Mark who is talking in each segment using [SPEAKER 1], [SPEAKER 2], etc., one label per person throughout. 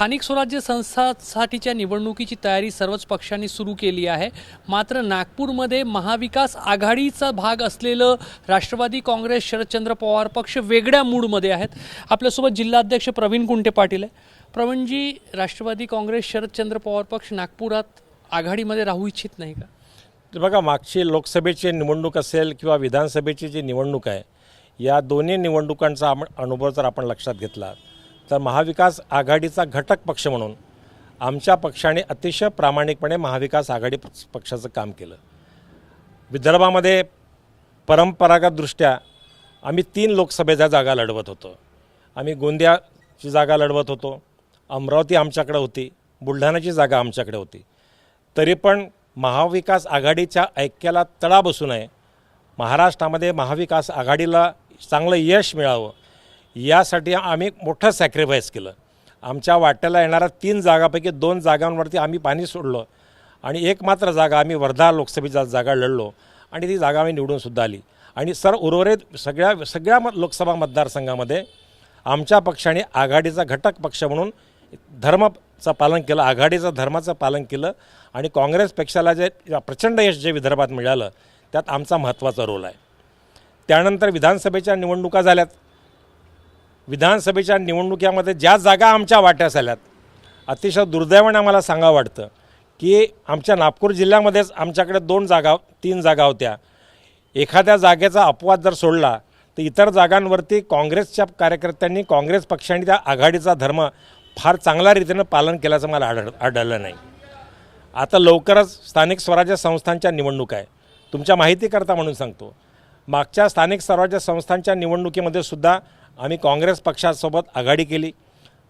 [SPEAKER 1] स्थानिक स्वराज्य संस्थांसाठीच्या निवडणुकीची तयारी सर्वच पक्षांनी सुरू केली आहे। मात्र नागपूरमध्ये महाविकास आघाडीचा भाग असलेलं राष्ट्रवादी काँग्रेस शरदचंद्र पवार पक्ष वेगळ्या मूडमध्ये आहेत। आपल्यासोबत जिल्हाध्यक्ष प्रवीण कुंटे पाटील आहे। प्रवीणजी, राष्ट्रवादी काँग्रेस शरदचंद्र पवार पक्ष नागपुरात आघाडीमध्ये राहू इच्छित नाही का?
[SPEAKER 2] बघा, मागची लोकसभेची निवडणूक असेल किंवा विधानसभेची जी निवडणूक आहे, या दोन्ही निवडणुकांचा अनुभव जर आपण लक्षात घेतला तर महाविकास आघाडीचा घटक पक्ष म्हणून आमच्या पक्षाने अतिशय प्रामाणिकपणे महाविकास आघाडी पक्षाचं काम केलं। विदर्भामध्ये परंपरागतदृष्ट्या आम्ही 3 लोकसभेच्या जागा लढवत होतो। आम्ही गोंदियाची जागा लढवत होतो, अमरावती आमच्याकडे होती, बुलढाणाची जागा आमच्याकडे होती। तरी पण महाविकास आघाडीच्या ऐक्याला तडा बसू नये, महाराष्ट्रामध्ये महाविकास आघाडीला चांगलं यश मिळावं यासाठी आम्ही मोठं सॅक्रिफाईस केलं। आमच्या वाट्याला येणाऱ्या 3 जागापैकी 2 जागांवरती आम्ही पाणी सोडलं आणि एक मात्र जागा आम्ही वर्धा लोकसभेची जागा लढलो आणि ती जागा आम्ही निवडूनसुद्धा आली। आणि उर्वरित सगळ्या लोकसभा मतदारसंघामध्ये आमच्या पक्षाने आघाडीचा घटक पक्ष म्हणून धर्माचं पालन केलं, आघाडीचं धर्माचं पालन केलं आणि काँग्रेस पक्षाला जे प्रचंड यश जे विदर्भात मिळालं त्यात आमचा महत्त्वाचा रोल आहे। त्यानंतर विधानसभेच्या निवडणुका झाल्यात। विधानसभेच्या निवडणुकीमध्ये ज्या जागा आमच्या वाट्यास आल्यात, अतिशय दुर्दैवाने आम्हाला सांगावं वाटतं की आमच्या नागपूर जिल्ह्यामध्येच आमच्याकडे 3 जागा होत्या। एखाद्या जागेचा अपवाद जर सोडला तर इतर जागांवरती काँग्रेसच्या कार्यकर्त्यांनी, काँग्रेस पक्षाने त्या आघाडीचा धर्म फार चांगल्या रीतीनं पालन केल्याचं मला आढळलं नाही। आता लवकरच स्थानिक स्वराज्य संस्थांच्या निवडणूक आहे। तुमच्या माहितीकरता म्हणून सांगतो, मागच्या स्थानिक स्वराज्य संस्थांच्या निवडणुकीमध्ये सुद्धा आम्ही काँग्रेस पक्षासोबत आघाडी केली।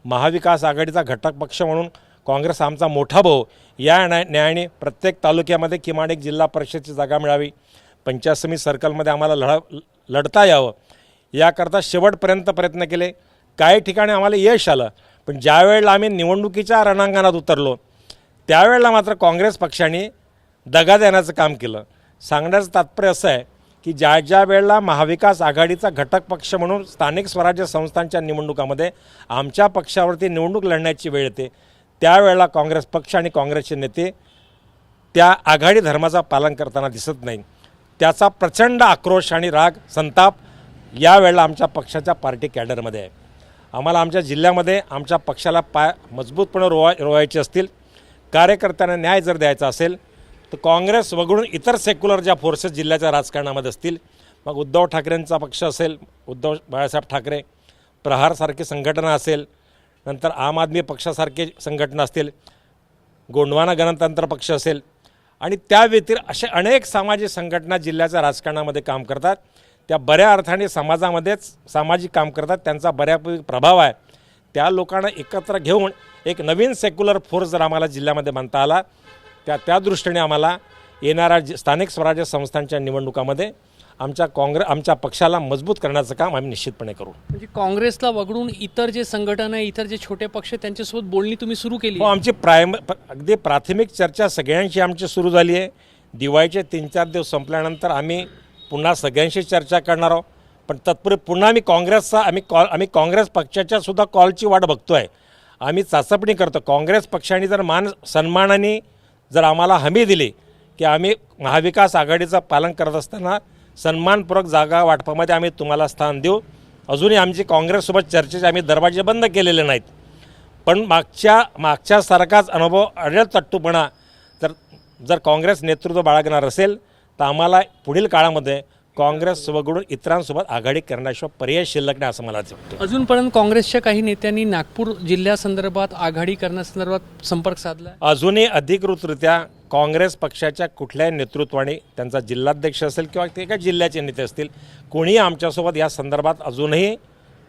[SPEAKER 2] महाविकास आघाडीचा घटक पक्ष म्हणून काँग्रेस आमचा मोठा भाऊ या न्यायाने प्रत्येक तालुक्यामध्ये किमान एक जिल्हा परिषदची जागा मिळावी, पंचायत समिती सर्कलमध्ये आम्हाला लढता यावं याकरता शेवटपर्यंत प्रयत्न केले। काही ठिकाणी आम्हाला यश आलं, पण ज्या वेळेला आम्ही निवडणुकीच्या रणांगणात उतरलो त्यावेळेला मात्र काँग्रेस पक्षाने दगा देण्याचं काम केलं। सांगण्याचं तात्पर्य असं आहे की ज्या वेळेला महाविकास आघाडीचा घटक पक्ष म्हणून स्थानिक स्वराज्य संस्थांच्या निवडणुकामध्ये आमच्या पक्षावरती निवडणूक लढण्याची वेळ येते त्यावेळेला काँग्रेस पक्ष आणि काँग्रेसचे नेते त्या आघाडी धर्माचं पालन करताना दिसत नाही। त्याचा प्रचंड आक्रोश आणि राग, संताप यावेळेला आमच्या पक्षाच्या पार्टी कॅडरमध्ये आहे। आम्हाला आमच्या जिल्ह्यामध्ये आमच्या पक्षाला पाय मजबूतपणे रोवायचे असतील, कार्यकर्त्यांना न्याय जर द्यायचा असेल तर काँग्रेस वगळून इतर सेक्युलर ज्या फोर्सेस जिल्ह्याच्या राजकारणामध्ये असतील, मग उद्धव ठाकरेंचा पक्ष असेल, उद्धव बाळासाहेब ठाकरे, प्रहारसारखी संघटना असेल, नंतर आम आदमी पक्षासारखे संघटना असतील, गोंडवाना गणतंत्र पक्ष असेल आणि त्या व्यतिरिक्त असे अनेक सामाजिक संघटना जिल्ह्याच्या राजकारणामध्ये काम करतात। त्या बऱ्या अर्थाने समाजामध्येच सामाजिक काम करतात, त्यांचा बऱ्यापैकी प्रभाव आहे। त्या लोकांना एकत्र घेऊन एक नवीन सेक्युलर फोर्स जर आम्हाला जिल्ह्यामध्ये बांधता आला त्या दृष्टीने आम्हाला येणाऱ्या स्थानिक स्वराज्य संस्थांच्या निवडणुकामध्ये आमच्या पक्षाला मजबूत करण्याचं काम आम्ही निश्चितपणे करू।
[SPEAKER 1] म्हणजे काँग्रेसला वगळून इतर जे संघटना आहे, इतर जे छोटे पक्ष त्यांच्यासोबत बोलणी तुम्ही सुरू केली?
[SPEAKER 2] हो, आमची अगदी प्राथमिक चर्चा सगळ्यांशी आमची सुरू झाली आहे। दिवाळीचे 3-4 दिवस संपल्यानंतर आम्ही पुन्हा सगळ्यांशी चर्चा करणार आहोत, पण तत्पूर्वी पुन्हा आम्ही काँग्रेस पक्षाच्या सुद्धा कॉलची वाट बघतो आहे। आम्ही चाचपणी करतो। काँग्रेस पक्षाने जर सन्मानाने जर आम्हाला हमी दिली की आम्ही महाविकास आघाडीचं पालन करत असताना सन्मानपूर्वक जागा वाटपामध्ये आम्ही तुम्हाला स्थान देऊ। अजूनही आमची काँग्रेससोबत चर्चेचे आम्ही दरवाजे बंद केलेले नाहीत, पण मागच्यासारखाच अनुभव अडलतट्टूपणा जर काँग्रेस नेतृत्व बाळगणार असेल तर आम्हाला पुढील काळामध्ये काँग्रेस वगळून इतरांसोबत आघाडी करण्याशिवाय पर्याय शिल्लक नाही असं मला वाटतं।
[SPEAKER 1] अजूनपर्यंत काँग्रेसच्या काही नेत्यांनी नागपूर जिल्ह्यासंदर्भात आघाडी करण्यासंदर्भात संपर्क साधला?
[SPEAKER 2] अजूनही अधिकृतरित्या काँग्रेस पक्षाच्या कुठल्याही नेतृत्वाने, त्यांचा जिल्हाध्यक्ष असेल किंवा ते काही जिल्ह्याचे नेते असतील, कोणीही आमच्यासोबत या संदर्भात अजूनही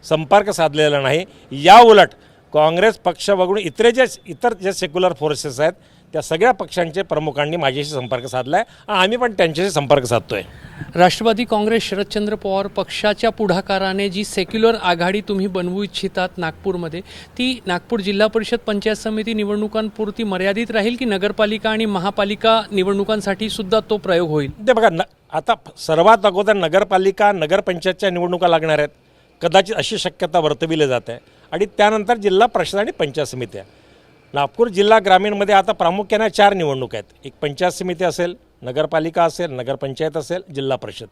[SPEAKER 2] संपर्क साधलेला नाही। या उलट काँग्रेस पक्ष वगळून इतर जे सेक्युलर फोर्सेस आहेत त्या सगळ्या पक्षांचे प्रमुखांनी माझ्याशी संपर्क साधला आहे आणि आम्ही पण त्यांच्याशी संपर्क साधतोय।
[SPEAKER 1] राष्ट्रवादी काँग्रेस शरदचंद्र पवार पक्षाच्या पुढाकाराने जी सेक्युलर आघाडी तुम्ही बनवू इच्छितात नागपूरमध्ये, ती नागपूर जिल्हा परिषद पंचायत समिती निवडणुकांपुरती मर्यादित राहील की नगरपालिका आणि महापालिका निवडणुकांसाठी सुद्धा तो प्रयोग होईल?
[SPEAKER 2] ते बघा, आता सर्वात अगोदर नगरपालिका नगरपंचायतच्या निवडणुका लागणार आहेत, कदाचित अशी शक्यता वर्तविली जात आहे। आणि त्यानंतर जिल्हा परिषद आणि पंचायत समित्या. नागपूर जिल्हा ग्रामीणमध्ये आता प्रामुख्याने 4 निवडणूक आहेत. एक पंचायत समिती असेल, नगरपालिका असेल, नगरपंचायत असेल, जिल्हा परिषद.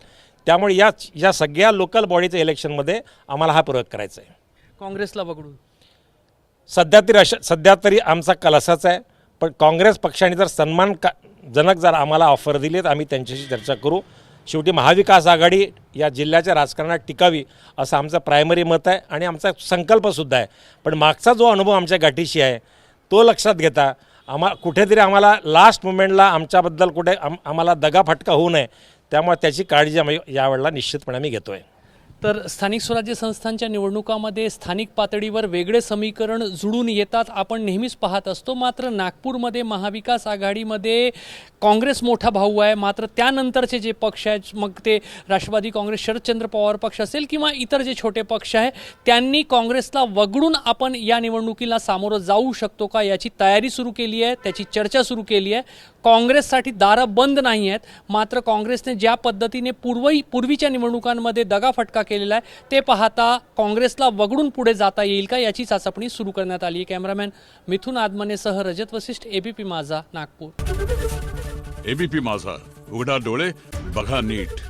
[SPEAKER 2] त्यामुळे या सगळ्या लोकल बॉडीच्या इलेक्शनमध्ये आम्हाला हा प्रयोग करायचा आहे.
[SPEAKER 1] काँग्रेसला वगळून
[SPEAKER 2] सध्या तरी आमचा कल असाच आहे, पण काँग्रेस पक्षाने जर सन्मानजनक जर आम्हाला ऑफर दिली तर आम्ही त्यांच्याशी चर्चा करू. शेवटी महाविकास आघाडी या जिल्ह्याच्या राजकारणात टिकावी असं आमचं प्रायमरी मत आहे आणि आमचा संकल्पसुद्धा आहे. पण मागचा जो अनुभव आमच्या गाठीशी आहे तो लक्षात घेता कुठेतरी आम्हाला लास्ट मुमेंटला आमच्याबद्दल कुठे आम्हाला दगाफटका होऊ नये, त्यामुळे त्याची काळजी आम्ही यावेळेला निश्चितपणे आम्ही घेतो आहे.
[SPEAKER 1] तर स्थानिक स्वराज्य संस्थांच्या निवडणुकामध्ये स्थानिक पातळीवर वेगळे समीकरण जुळून येतात आपण नेहमीच पाहत असतो. मात्र नागपूरमध्ये महाविकास आघाडीमध्ये काँग्रेस मोठा भाऊ आहे. मात्र त्यानंतरचे जे पक्ष आहेत, मग ते राष्ट्रवादी काँग्रेस, शरदचंद्र पवार पक्ष असेल किंवा इतर जे छोटे पक्ष आहे, त्यांनी काँग्रेसला वगळून आपण या निवडणुकीला सामोरं जाऊ शकतो का याची तयारी सुरू केली आहे, त्याची चर्चा सुरू केली आहे. काँग्रेससाठी दारं बंद नाही आहेत. मात्र काँग्रेसने ज्या पद्धतीने पूर्वीच्या निवडणुकांमध्ये दगाफटका केलेला आहे ते पाहता काँग्रेसला वगळून पुढे जाता येईल का याची चाचपणी सुरू करण्यात आली. कॅमेरामॅन मिथुन आदमनेसह रजत वसिष्ठ, एबीपी माझा, नागपूर.
[SPEAKER 3] एबीपी माझा, उघडा डोळे बघा नीट.